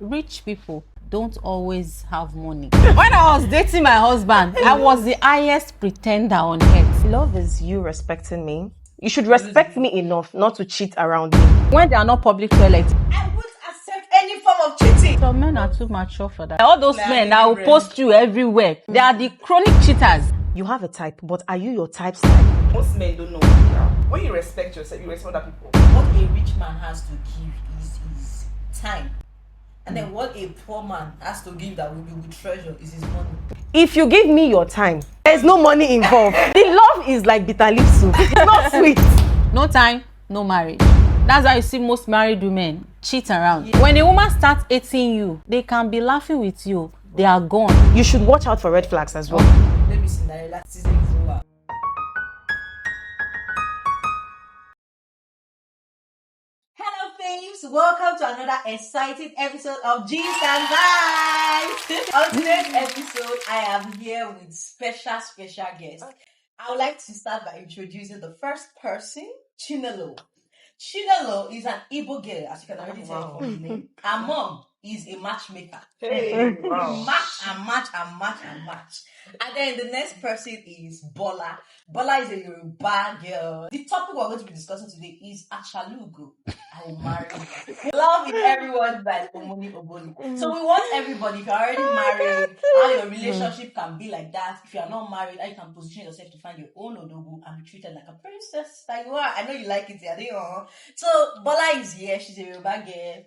Rich people don't always have money. When I was dating my husband, I was the highest pretender on earth. Love is you respecting me. You should respect me enough not to cheat around me. When they are not public toilets, I won't accept any form of cheating. some men are too mature for that. All those men that will post you everywhere, they are the chronic cheaters. You have a type, but are you your type's type? Most men don't know. When you respect yourself, you respect other people. What a rich man has to give is his time. And then what a poor man has to give that will be treasure is his money. If you give me your time, there's no money involved. The love is like bitter leaf soup. It's not sweet. No time, no marriage. That's why you see most married women cheat around. When a woman starts hating you, they can be laughing with you. They are gone. You should watch out for red flags as well. Maybe Cinderella season is over. Hello, faves. Welcome to another exciting episode of G's and Vibes. On today's episode, I am here with special guests. I would like to start by introducing the first person, Chinelo. Chinelo is an Igbo girl, as you can already tell from the name. Her mom is a matchmaker. Hey, wow. Match. And then the next person is Bola. Bola is a Yoruba girl. The topic we're going to be discussing today is Achalugo. I will marry you. Love in everyone by Mouni Oboni. So we want everybody, if you're already married, how your relationship can be like that. If you're not married, how you can position yourself to find your own Odugu and be treated like a princess that you are. I know you like it, yeah. So Bola is here. She's a Yoruba girl.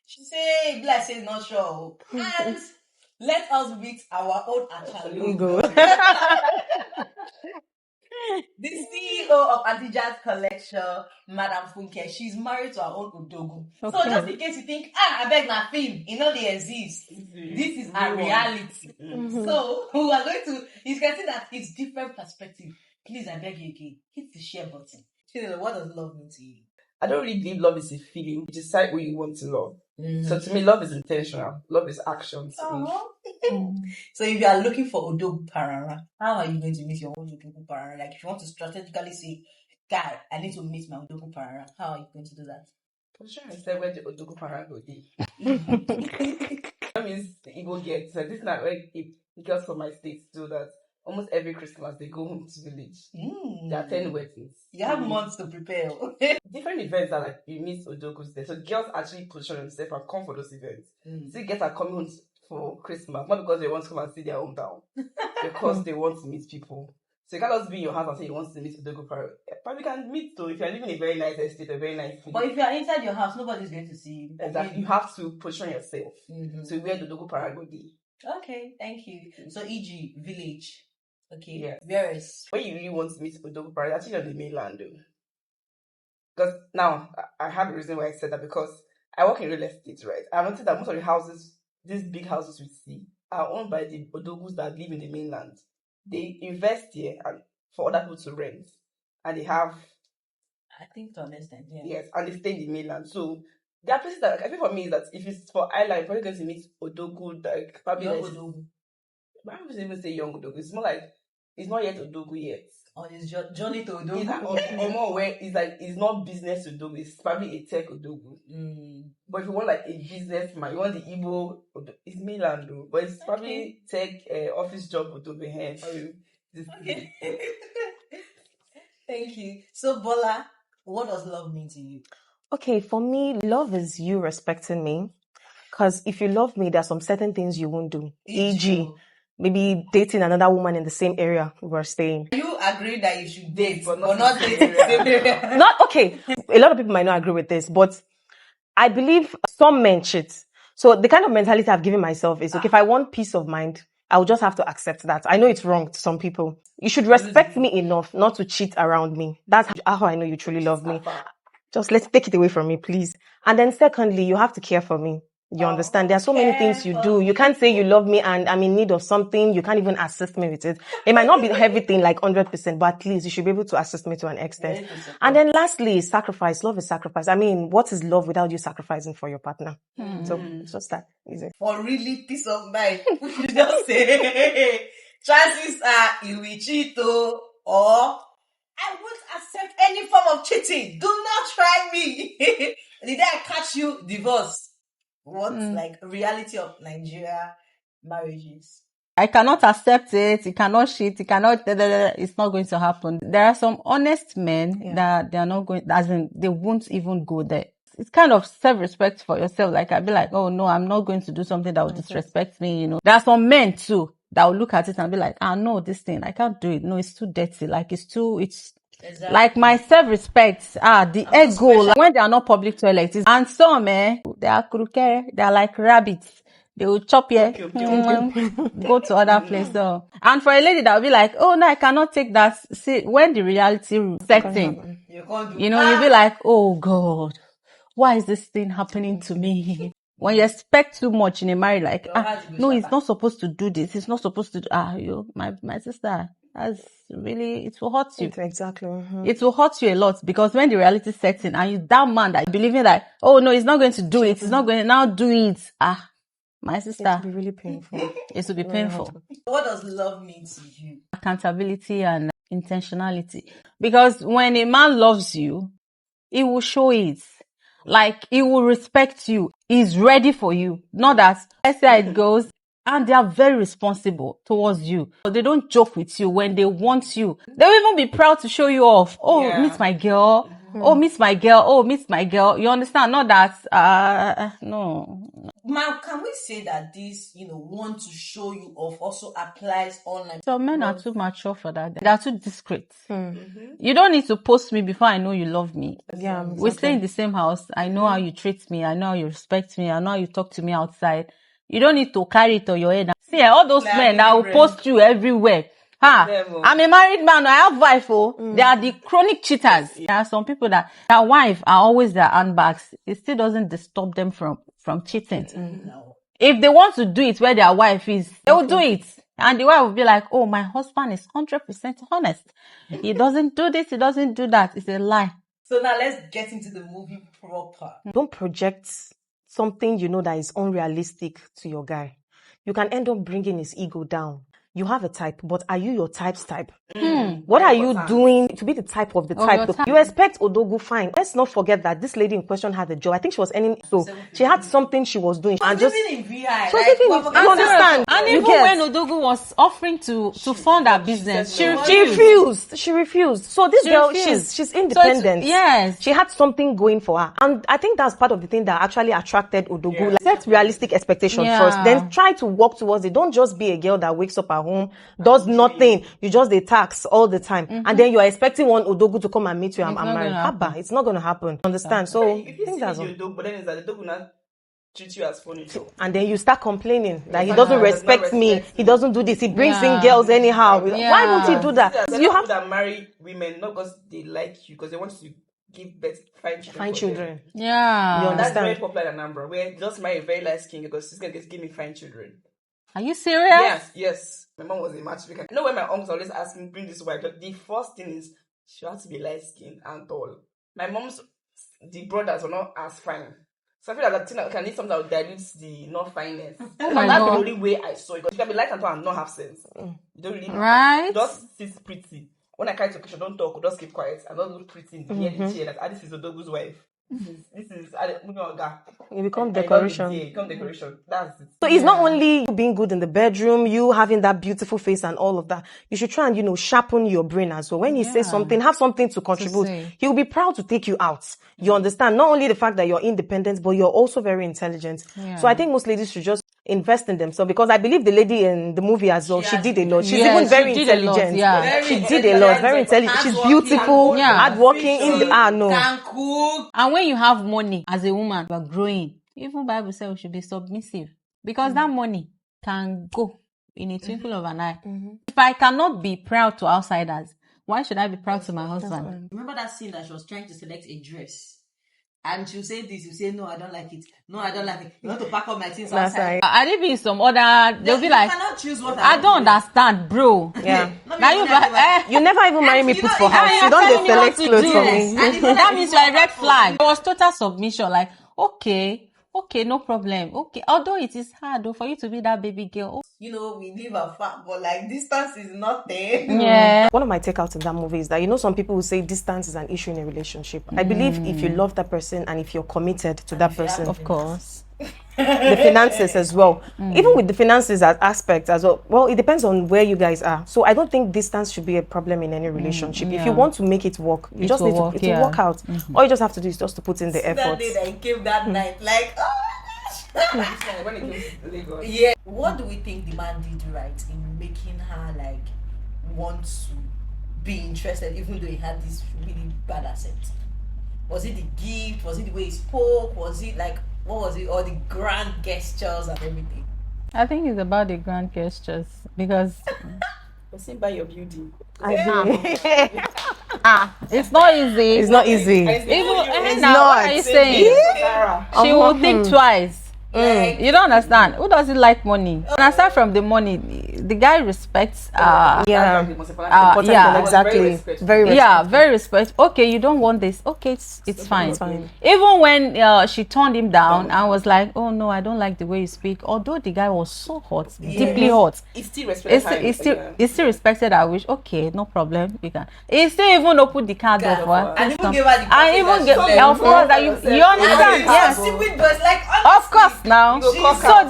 She say, like say not sure. And let us meet our own Achalugo. The CEO of Adija's collection, Madam Funke, she's married to her own Udugu. Okay. So just in case you think, I beg my film, they exist. This is a reality. So we are going to, you can see that it's different perspective. Please, I beg you again, hit the share button. What does love mean to you? I don't really believe love is a feeling. You decide what you want to love. So to me, love is intentional. Love is action. So if you are looking for Odogu Parara, how are you going to meet your own Odogu Parara? Like if you want to strategically say, guy, I need to meet my Odogu Parara, how are you going to do that? For sure, I said where the Odogu Parara go be. That means the Igbo gets. So this is not where the girls from my state do that. Almost every Christmas they go home to village. They attend weddings. You have months to prepare. Different events are like you meet Odogus there. So girls actually position themselves and come for those events. See, girls are coming home for Christmas, not because they want to come and see their hometown, because they want to meet people. So you can't just be in your house and say you want to meet Odogu Parrot. But you can meet though if you're living in a very nice estate, a very nice city. But if you're inside your house, nobody's going to see you. Exactly. You have to position yourself. So where the Odogu Parrot will be. Okay, thank you. So e.g. village. Okay. Yeah. Where is? When you really want to meet Odogu Parrot, actually on the mainland though. Because now I have a reason why I said that, because I work in real estate, right? I noticed that most of the houses, these big houses we see, are owned by the Odogus that live in the mainland. They invest here and for other people to rent, and they have. I think to understand. Yeah. Yes, and they stay in the mainland. So there are places that I think for me is that if it's for island, you're probably going to meet Odogu, like probably young like, Odogu. I don't even say young Odogu. It's more like it's not yet Odogu yet. Or it's journey to Odogu. Or more where it's like it's not business Odogu. It's probably a tech Odogu. But if you want like a businessman, you want the Igbo, it's mainland though. But it's probably tech office job Odogu here. Okay. Thank you. So Bola, what does love mean to you? Okay, for me, love is you respecting me. Because if you love me, there are some certain things you won't do. E.g., maybe dating another woman in the same area we're staying. You agree that you should date, but not date in the same area? Not okay. A lot of people might not agree with this, but I believe some men cheat. So the kind of mentality I've given myself is, okay, if I want peace of mind, I'll just have to accept that. I know it's wrong to some people. You should respect me enough not to cheat around me. That's how I know you truly love me. Just let's take it away from me, please. And then secondly, you have to care for me. You understand? There are so many things you do. You can't say you love me and I'm in need of something. You can't even assist me with it. It might not be everything like 100%, but at least you should be able to assist me to an extent. And then lastly, sacrifice. Love is sacrifice. I mean, what is love without you sacrificing for your partner? So it's just that easy. For really peace of mind, we should just say, chances are you will cheat or I won't accept any form of cheating. Do not try me. The day I catch you, divorce. what's like reality of Nigeria marriages. I cannot accept it. You cannot shit. You cannot. It's not going to happen. There are some honest men that they are not going. As in, they won't even go there. It's kind of self-respect for yourself. Like I'd be like, oh no, I'm not going to do something that will disrespect me. You know, there are some men too that will look at it and be like, no, this thing I can't do it. No, it's too dirty. Like it's Exactly. like my self-respect. The ego. Like, when they are not public toilets, and some they are crooked. They are like rabbits. They will chop here, go to other places. So. And for a lady that will be like, oh no, I cannot take that. See, when the reality sets in, you know, you'll be like, oh God, why is this thing happening to me? When you expect too much in a marriage, like, no, he's not supposed to do this. He's not supposed to do, my sister, that's really, it will hurt you. Exactly. It will hurt you a lot because when the reality sets in and you that man that believing that, oh no, he's not going to do it. He's not going to now do it. My sister. It will be really painful. It will be painful. What does love mean to you? Accountability and intentionality. Because when a man loves you, he will show it. Like, he will respect you. He's ready for you. Not that, let's say how it goes. And they are very responsible towards you. They don't joke with you when they want you. They'll even be proud to show you off. Oh, meet my girl. Oh, meet my girl. Oh, meet my girl. You understand? Not that, no. Now, can we say that this, want to show you off also applies online? So men are too mature for that. They are too discreet. You don't need to post me before I know you love me. Yeah, We stay in the same house. I know how you treat me. I know how you respect me. I know how you talk to me outside. You don't need to carry it on your head. See, all those men that will post you everywhere. I'm a married man. I have wife. They are the chronic cheaters. There are some people that their wife are always their handbags. It still doesn't disturb them from cheating. No. If they want to do it where their wife is, they will do it. And the wife will be like, oh, my husband is 100% honest. He doesn't do this. He doesn't do that. It's a lie. So now let's get into the movie proper. Don't project something that is unrealistic to your guy. You can end up bringing his ego down. You have a type, but are you your type's type? What are you doing to be the type of the type? You expect Udugu, fine. Let's not forget that this lady in question had a job. I think she was earning, so she had something she was doing. And just living in VI. you understand? And You even get? when Udugu was offering to fund her business, she refused. So this girl, she's independent. Yes. She had something going for her. And I think that's part of the thing that actually attracted Udugu. Like, set realistic expectations first, then try to work towards it. Don't just be a girl that wakes up at home, does nothing. You just they tax all the time. And then you are expecting one Udugu to come and meet you and marry. Haba, it's not going to happen. Understand? So If you see Udugu, but then it's like the Udugu not treat you as funny too. and then you start complaining that he doesn't respect me. He doesn't do this. He brings in girls anyhow. Why won't he do that? You have to marry women not because they like you, because they want to give birth fine children. Yeah. You That's understand? very popular in Anambra, where just marry a very light skin because she's gonna give me fine children. Are you serious? Yes. My mom was a matchmaker. You know when my uncles always asking bring this wife, the first thing is she has to be light skinned and tall. My mom's the brothers were not as fine. So I feel like I can need something that dilutes the not fineness. my That's God. the only way I saw it. Because you can be light and tall and not have sense. You don't really Right? Just sit pretty. When I carry to kitchen, don't talk, just keep quiet. I don't look pretty in the chair. Like, this is Odogu's wife. This is You become decoration. You become decoration. That's it. So it's not only you being good in the bedroom, you having that beautiful face and all of that. You should try and, sharpen your brain as well. When he says something, have something to contribute. say. He'll be proud to take you out. You understand? Not only the fact that you're independent, but you're also very intelligent. So I think most ladies should just invest in themselves, because I believe the lady in the movie as well, she did a lot. She's even very intelligent. She did a lot. Very intelligent. She's beautiful, hardworking. Can cook. And when you have money as a woman, you are growing. Even Bible says we should be submissive, because that money can go in a twinkle of an eye. If I cannot be proud to outsiders, why should I be proud to my husband? Remember that scene that she was trying to select a dress? And she'll say this, you say, no, I don't like it. No, I don't like it. You want to pack up my things outside. I did be some other, they'll be like, cannot choose what I don't understand, bro. Yeah. Now You never even marry me put for house. You don't select clothes for me. That means you're a red flag. It was total submission. Like, okay, no problem. Okay, although it is hard for you to be that baby girl. We live afar, but like distance is nothing. Yeah. One of my takeouts in that movie is that, some people will say distance is an issue in a relationship. I believe if you love that person and if you're committed to that person, Of course. the finances as well. Even with the finances aspect as well, it depends on where you guys are. So I don't think distance should be a problem in any relationship. If you want to make it work, you just need to work out. All you just have to do is just to put in the effort. That day that he came that night, like, oh my gosh. When it came to Lagos. Yeah. What do we think the man did right in making her like want to be interested, even though he had this really bad accent? Was it the gift? Was it the way he spoke? Was it like, what was it? Or the grand gestures and everything? I think it's about the grand gestures because Was it by your beauty? it's not easy. It's not easy. Even now, what are you saying? She will think twice. You don't understand. Who doesn't like money? And aside from the money, the guy respects. Exactly. Very respect. Okay, you don't want this. Okay, it's fine. Even when she turned him down and was like, "Oh no, I don't like the way you speak." Although the guy was so hot, deeply hot, He still respected he still respected her wish. Okay, no problem. You can. He still even opened the car door for her. And even gave her the And even get, of course, that you understand. Yes, stupid, but like, of course. Now, so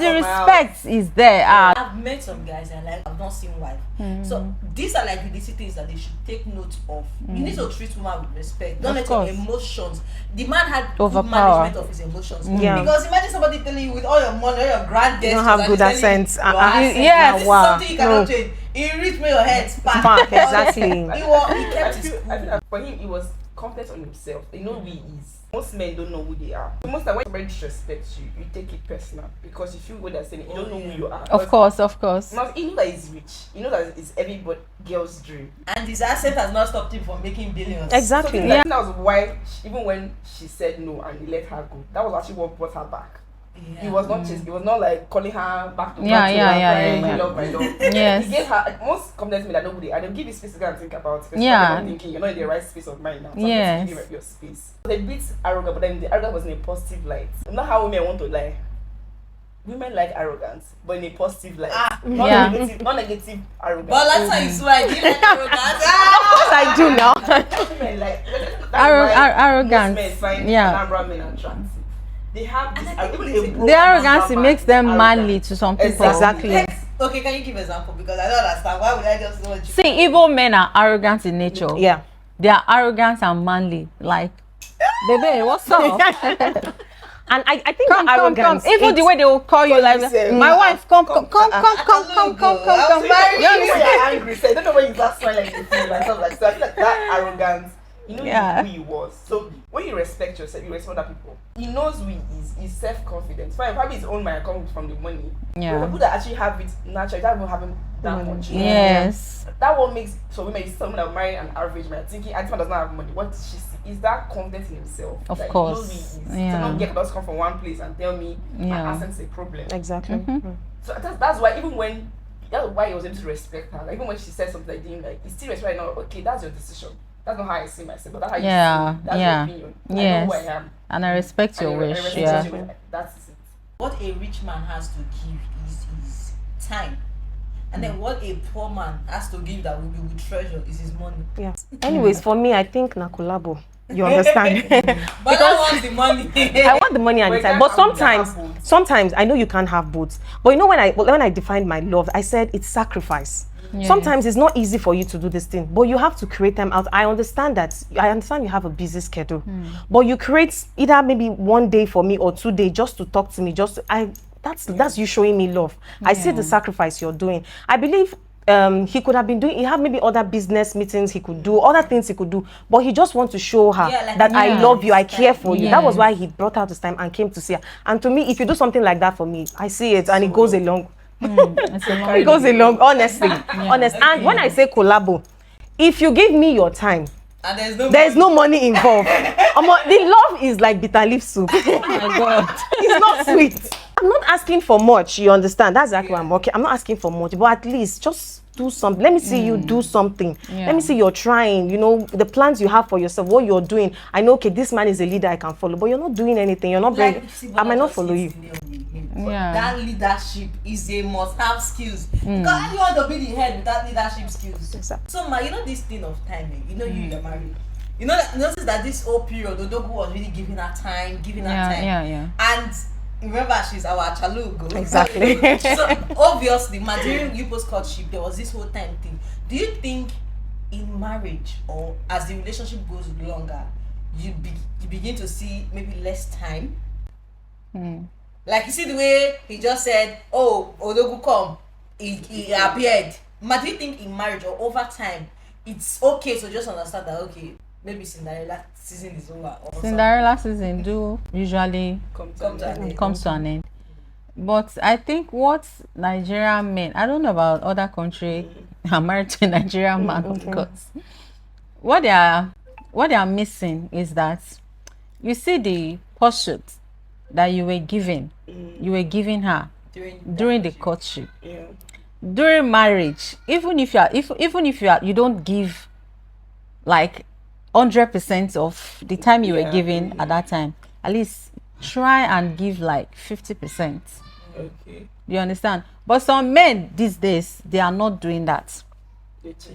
the respect is there. I've met some guys and like I've not seen wife. So these are like the things that they should take note of. You need to treat woman with respect. Don't let your emotions. The man had good management of his emotions. Because imagine somebody telling you with all your money, all your grand gestures, you don't have good accents. Yes, this is something you cannot change. He reached me your head spark. Exactly. He kept his cool. I feel like for him, he was confident on himself. You know who he is. Most men don't know who they are. So most of the time when somebody disrespects you, you take it personal because you feel what they're saying. You don't know who you are. Of course. You know that he's rich. You know that it's everybody girl's dream. And his accent has not stopped him from making billions. Exactly. So that was why, even when she said no and he let her go, that was actually what brought her back. He was not chasing. He was not like calling her back to back. Love my love. Yes. He gave her most confident men that nobody. And they'll give you space to go and think about. You're thinking you're not in the right space of mind now. So yes. Give you your space. They beat arrogant, but then the arrogance was in a positive light. Not how women want to lie. Women like arrogance, but in a positive light. Not negative arrogance. But last time you swear, you like arrogance. Of course I do now. Women like arrogance. Men find men attractive. They have this the arrogance, it makes them manly to some people. Exactly. Okay, can you give an example? Because I don't understand. Why would I just know what you see? Evil men are arrogant in nature. Yeah. They are arrogant and manly. Like, baby, what's up? And I think arrogance. Come. Even the way they will call you, like, my wife, come. You're angry. So I don't know when you start smiling and feel like stuff like so. I feel like that arrogance. You know who he was. So when you respect yourself, you respect other people. He knows who he is. He's self-confident. Fine, probably his own mind comes from the money. Yeah. But people that actually have it naturally, don't even have that much. Yes. That what makes so women is someone that marry an average man thinking this man does not have money. What she see is that confidence in himself. Of like, course. He knows who he is. So don't get us come from one place and tell me my accent is a problem. Exactly. So that's why even when that's why he was able to respect her. Like, even when she said something I didn't like, he still respect her. Okay, that's your decision. That's not how I see myself, but that's how you see me. That's your opinion. Yes. I know who I am. And I respect your wish. That's it. What a rich man has to give is his time. And then what a poor man has to give that will be with treasure is his money. Yeah. Anyways, for me, I think na collabo. You understand? But I want the money. I want the money and the time. But sometimes I know you can't have both. But you know when I defined my love, I said it's sacrifice. Yes. Sometimes it's not easy for you to do this thing, but you have to create them out. I understand you have a busy schedule, but you create either maybe 1 day for me or 2 days just to talk to me. That's you showing me love. I see the sacrifice you're doing. I believe he could have been doing. He had maybe other business meetings he could do, other things he could do, but he just wants to show her that I love you, I care for you. That was why he brought out his time and came to see her. And to me, if you do something like that for me, I see it and it goes along. It goes along, honestly. And when I say collabo, if you give me your time and there's no money involved, the love is like bitter leaf soup. Oh my God. It's not sweet. I'm not asking for much, you understand? That's exactly what I'm okay. I'm not asking for much, but at least just do something. Let me see you do something. Let me see you're trying, the plans you have for yourself, what you're doing. I know, okay, this man is a leader I can follow, but you're not doing anything. You're not bringing. I might not follow you. That leadership is a must-have skills. Because how you want to be the head without leadership skills? Exactly. So, this thing of timing, you're married. Notice that this whole period, Udugu was really giving her time, And remember, she's our chalugo. Exactly. So obviously, during Igbo's courtship, there was this whole time thing. Do you think in marriage or as the relationship goes longer, you begin to see maybe less time? Like you see the way he just said, "Oh, Odogu come," he appeared. But do you think in marriage or over time, it's okay to just understand that maybe Cinderella season is over? Or Cinderella season do usually comes to an end. But I think what Nigerian men, I don't know about other country, I'm married to a Nigerian man, because what they are missing is that you see the pursuit that you were giving her during the courtship. Yeah. During marriage, even if you don't give like 100% of the time you were giving at that time, at least try and give like 50%. Okay. You understand? But some men these days, they are not doing that.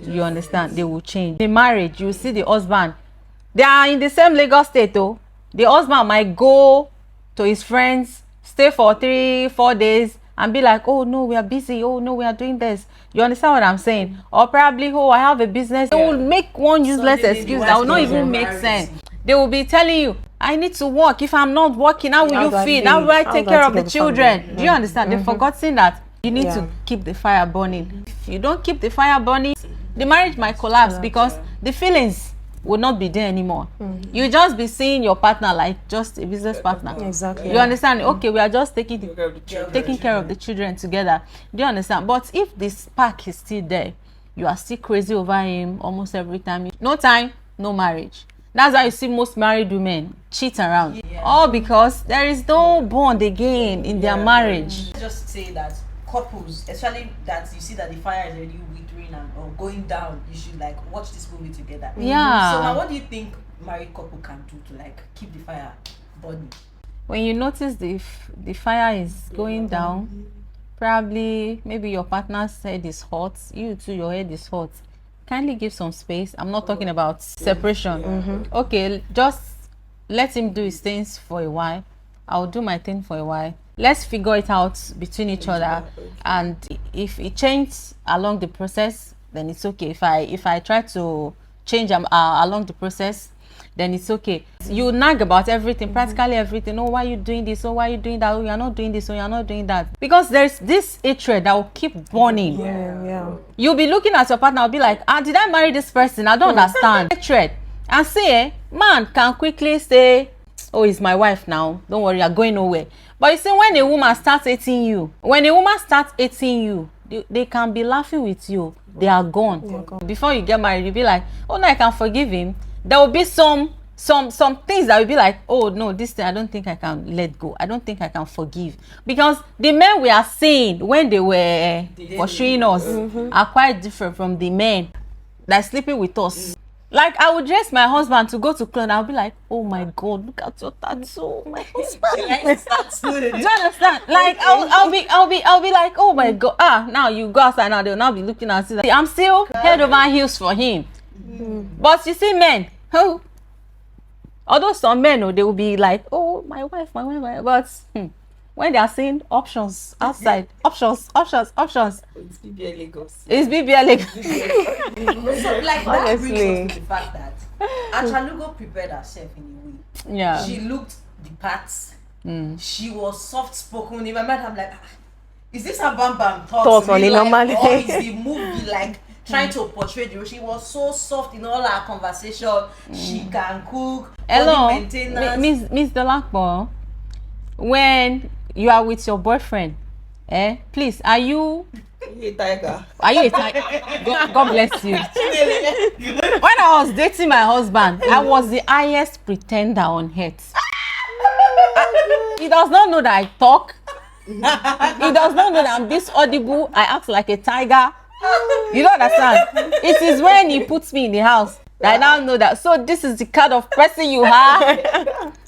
You understand? They will change. In marriage, you see the husband, they are in the same Lagos state though. The husband might go to his friends, stay for 3-4 days, and be like, oh no, we are busy, oh no, we are doing this. You understand what I'm saying? Or probably, oh, I have a business. They will make one useless excuse that will not even make sense. They will be telling you, I need to work. If I'm not working, how will you feed? How will I take care of the children? Do you understand? They've forgotten that you need to keep the fire burning. If you don't keep the fire burning, the marriage might collapse because the feelings will not be there anymore. You just be seeing your partner like just a business partner. Exactly. You understand? Okay, we are just taking care of the children together. Do you understand? But if the spark is still there, you are still crazy over him almost every time. No time, no marriage. That's why you see most married women cheat around. All because there is no bond again in their marriage. Just say that couples, especially that you see that the fire is already withering or going down, you should like watch this movie together. Yeah. So now, what do you think married couple can do to like keep the fire burning? When you notice the fire is going down, probably maybe your partner's head is hot, you too, your head is hot. Kindly give some space. I'm not talking about separation. Okay, just let him do his things for a while. I'll do my thing for a while. Let's figure it out between each other. And if it changes along the process, then it's okay. If I try to change along the process, then it's okay. You nag about everything, practically everything. Oh, why are you doing this? Oh, why are you doing that? Oh, you're not doing this. Oh, you're not doing that. Because there's this hatred that will keep burning. You'll be looking at your partner, I'll be like, did I marry this person? I don't understand. Hatred. And see, man can quickly say, oh, it's my wife now. Don't worry, you're going nowhere. But you see, when a woman starts hating you, they can be laughing with you. They are gone. Before you get married, you'll be like, oh no, I can forgive him. There will be some things that will be like, oh no, this thing I don't think I can let go. I don't think I can forgive. Because the men we are seeing when they were pursuing us are quite different from the men that are sleeping with us. Like, I would dress my husband to go to club and I'll be like, oh my God, look at your tattoo, my husband. Do you understand? Like, I'll be like, oh my God, now you go outside now, they'll now be looking at you. I'm still head over heels for him. But you see, men, although some men, they will be like, oh, my wife, but when they are seeing options outside, options. It's BBL Lagos. It's BBL Lagos. So like that brings us to the fact that Achalugo prepared herself in a way. Yeah. She looked the parts. She was soft spoken. In my mind, I'm like, is this a Bam Bam thoughts on normally? Or is the movie like trying to portray the? She was so soft in all her conversation. She can cook. Hello, maintenance. Miss Delacpo. When you are with your boyfriend, please, are you a tiger? God bless you. When I was dating my husband, I was the highest pretender on earth. He does not know that I talk. He does not know that I'm this audible. I act like a tiger. You don't understand? It is when he puts me in the house that I now know that. So this is the kind of person you are.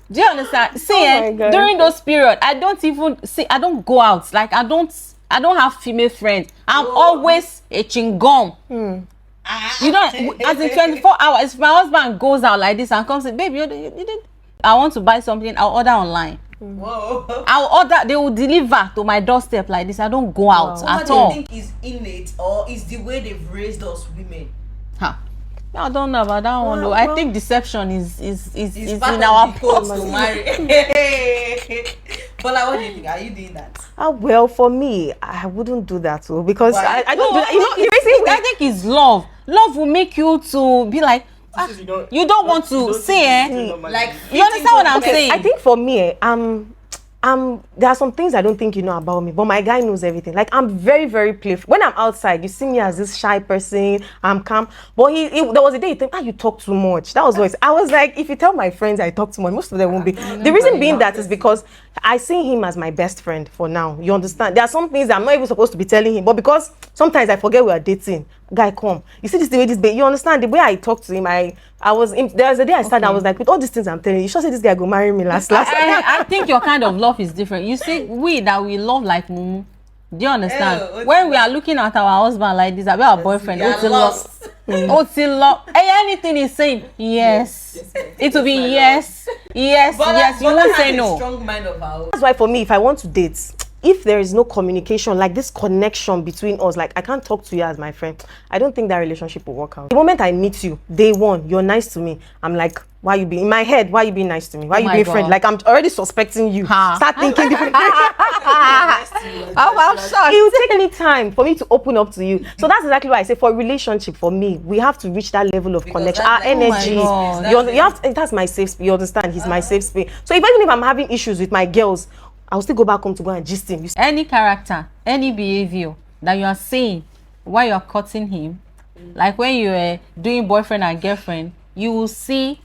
Do you understand? See, during those periods, I don't go out. Like, I don't have female friends. I'm always a chingom. You don't, as in 24 hours, if my husband goes out like this and comes and, baby, you did, I want to buy something, I'll order online. Whoa. I'll order, they will deliver to my doorstep like this. I don't go out What at do you all. think is innate or is the way they've raised us women? Huh. I don't know about that one though. I think deception is It's part in of our the code blood. to marry. But like, what do you think? Are you doing that? Well, for me, I wouldn't do that too because Why? I don't do that. You know, I think it's love. Love will make you to be like, you don't want to say, Like, you understand what I'm Okay, saying? I think for me, there are some things I don't think you know about me, but my guy knows everything. Like, I'm very, very playful. When I'm outside, you see me as this shy person. I'm calm. But there was a day you think, you talk too much. That was what I was like, if you tell my friends I talk too much, most of them won't be. The reason being that is because I see him as my best friend for now. You understand? There are some things that I'm not even supposed to be telling him, but because sometimes I forget we are dating. Guy, come. You see this the way this baby. You understand the way I talk to him. There was a day I started. I was like, with all these things I'm telling you, you should say this guy go marry me last. I think your kind of love is different. You see, we love like mumu. Do you understand? When we are looking at our husband like this, our boyfriend, anything he's saying, yes. It will be yes. You won't say no. Strong mind of our own. That's why for me, if I want to date, if there is no communication, like this connection between us, like I can't talk to you as my friend, I don't think that relationship will work out. The moment I meet you, day one, you're nice to me. I'm like, why you being in my head? Why you being nice to me? Why you being friend? Like I'm already suspecting you. Start thinking different. I'm shocked. It will take any time for me to open up to you. So that's exactly why I say for relationship, for me, we have to reach that level of connection. Our energy. That's my safe space. You understand? He's my safe space. So even if I'm having issues with my girls, I'll still go back home to go and gist him. Any character, any behavior that you are saying while you're courting him, like when you're doing boyfriend and girlfriend, you will see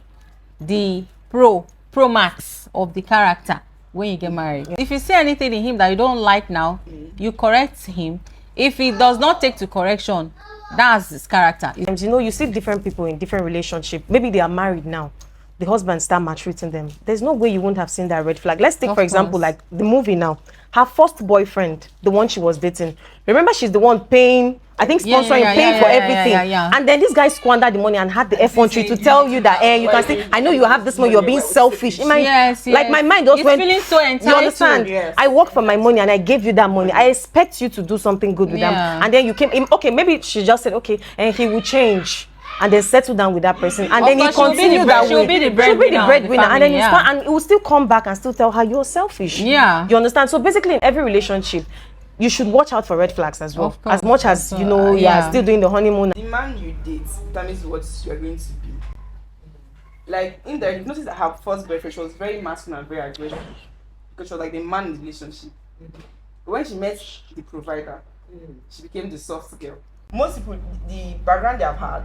the pro max of the character when you get married. If you see anything in him that you don't like now, you correct him. If he does not take to correction, that's his character. You know, you see different people in different relationships. Maybe they are married now. The husband start maltreating them. There's no way you won't have seen that red flag. Let's take, for example, like the movie now. Her first boyfriend, the one she was dating. Remember, she's the one paying, I think sponsoring, paying for everything. And then this guy squandered the money and had the F1 to tell you that, you can see, I know you have this money, you're being selfish. Like my mind just went, feeling so entitled. You understand? I work for my money and I gave you that money. I expect you to do something good with them. And then you came, okay, maybe she just said, okay, and he will change. And then settle down with that person, and then he continued that way. She'll be the breadwinner, and then and it will still come back and still tell her you're selfish. You understand? So basically, in every relationship, you should watch out for red flags as well. As much as you know, you are still doing the honeymoon. The man you date determines what you're going to be. Like in there, you notice that her first boyfriend, she was very masculine and very aggressive because she was like the man in the relationship. But when she met the provider, she became the soft girl. Most people, the background they have had.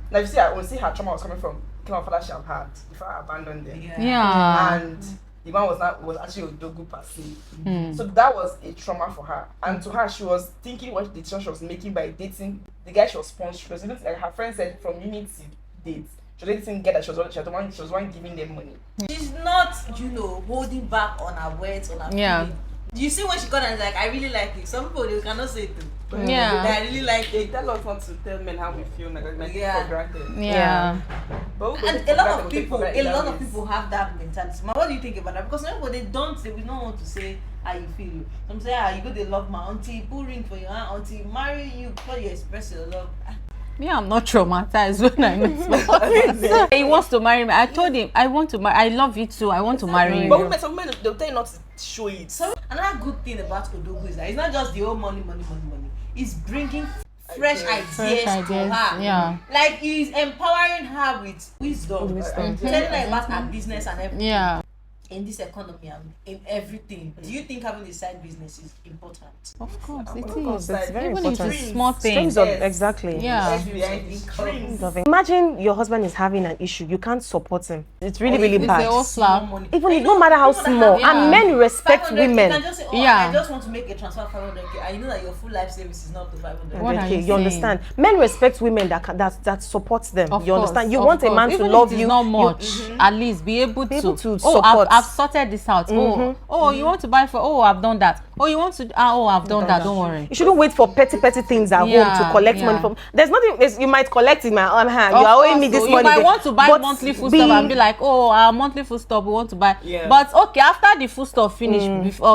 Now you see, I will see her trauma was coming from the kind of father she have had before I abandoned them. And the man was actually Odugu per se. So that was a trauma for her. And to her, she was thinking what the decision she was making by dating the guy she was sponsoring. Because like her friend said, from unity dates, she didn't get that she was one giving them money. She's not, holding back on her words, on her feelings. You see when she got and like, I really like you. Some people they cannot say it. I really like They tell us not to tell men how we feel, like for granted. But and a lot of people have that mentality. What do you think about that? Because some people they don't want to say how you feel. Some say, you go to love my auntie, put ring for your aunt, auntie marry you before you express your love. Me, I'm not traumatized when I met he wants to marry me. I told him I want to marry. I love you too. I want to marry you. But some women they'll tell you not to show it. So another good thing about Udugu is that it's not just the old money. It's bringing fresh ideas to her. Like he's empowering her with wisdom. Telling her about her business and everything. In this economy and in everything, do you think having a side business is important? Of course, it is. It's very even important. If it's small things. Exactly. Imagine your husband is having an issue. You can't support him. It's really bad. Even no matter how small. And men respect women. You can just say, I just want to make a transfer of 500k. And you know that your full life service is not the 500k. You understand? Men respect women that supports them. You understand? You want a man to love you. Not much. At least be able to support. I've sorted this out. You want to buy for? I've done that. Oh, you want to? I've done that. Don't worry. You shouldn't wait for petty things at home to collect money from. There's nothing. You might collect in my own hand. You are owing me this money. You might want to buy monthly food stuff and be like, oh, our monthly food stuff we want to buy. Yeah. But okay, after the food stuff finish,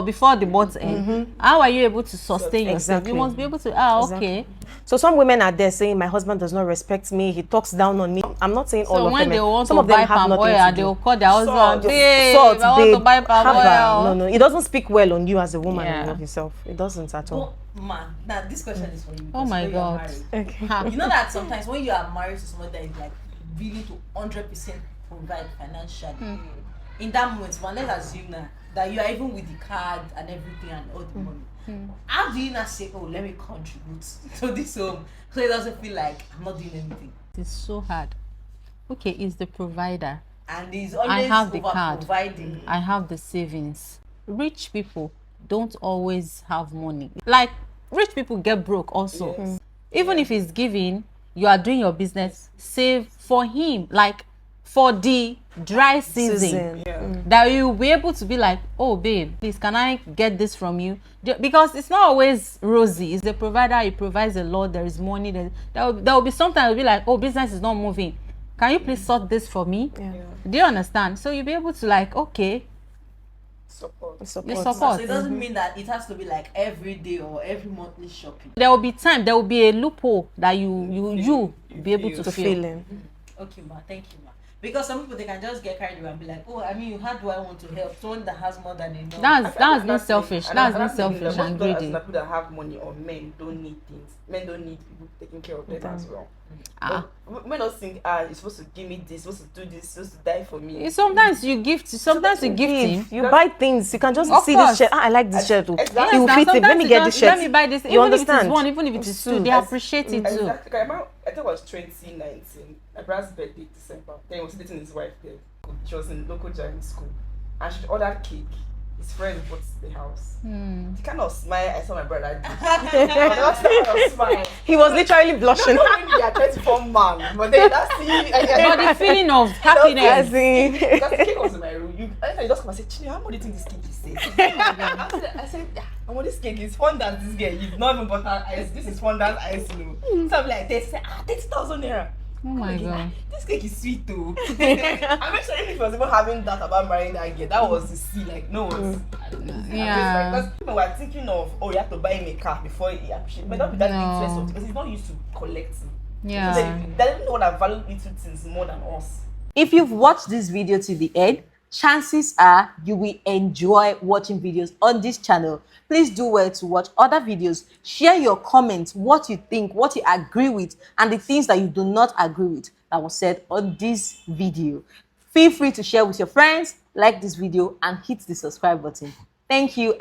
before the month end, how are you able to sustain yourself? You must be able to. Okay. So some women are there saying my husband does not respect me. He talks down on me. I'm not saying all of them. So when they want some to of them buy have palm oil, nothing to they do. will call their husband. Babe, Salt, I want to buy palm oil. No, it doesn't speak well on you as a woman and love yourself. It doesn't at all. Oh, man, now this question is for you. Oh my God. Okay. You know that sometimes when you are married to someone that is like willing to 100% provide financially, in that moment, man, let's assume now that you are even with the card and everything and all the money. How do you not say, oh, let me contribute to this home so it doesn't feel like I'm not doing anything? It's so hard. Okay, it's the provider. And he's always I have the card. providing. I have the savings. Rich people don't always have money. Like, rich people get broke also. Yes. Even if he's giving, you are doing your business, save for him. Like, for the dry season. That you'll be able to be like, oh babe, please can I get this from you? Because it's not always rosy. It's the provider. He provides a lot. There is money. There will be sometimes it'll be like, oh, business is not moving, can you please sort this for me? Do you understand? So you'll be able to like, okay, Support. So it doesn't mean that it has to be like every day or every monthly shopping. There will be time, there will be a loophole that you be able to fill in. Okay, ma, thank you, ma. Because some people, they can just get carried away and be like, oh, I mean, how do I want to help someone that has more than enough? That's not selfish. That's not selfish and greedy. People that have money or men don't need things. Men don't need people taking care of them as well. Men don't think, you're supposed to give me this, supposed to do this, supposed to die for me. Sometimes you gift him. You buy things. You can just see course. this shirt. I like this shirt. Exactly. You fit it. Let me get this shirt. Let me buy this. You Even understand? if it is one, even if it is two, they appreciate it too. Exactly. I think it was 2019. My brother's birthday, December. Then he was dating his wife there. She was in local Chinese school. And she ordered cake. His friend bought the house. The kind of smile I saw my brother do. I kind of smile. He was literally blushing. No, maybe you are 24 man. But then that's But the feeling of happiness. Because the cake was in my room. You just come and say, Chini, how much do you think this cake is saying? I said, this cake is fondant. This girl, you've not even bought her ice. This is fondant ice, So I'm like, they say, 30,000 naira. Oh my God. This cake is sweet too. I'm not sure if he was even having that about marrying that girl. That was the see, like, no. Because people were thinking of, you have to buy him a car before he appreciates. But not be that interest because he's not used to collecting. Yeah. So they don't know that value little things more than us. If you've watched this video to the end, chances are you will enjoy watching videos on this channel. Please do well to watch other videos. Share your comments, what you think, what you agree with, and the things that you do not agree with that was said on this video. Feel free to share with your friends, like this video, and hit the subscribe button. Thank you.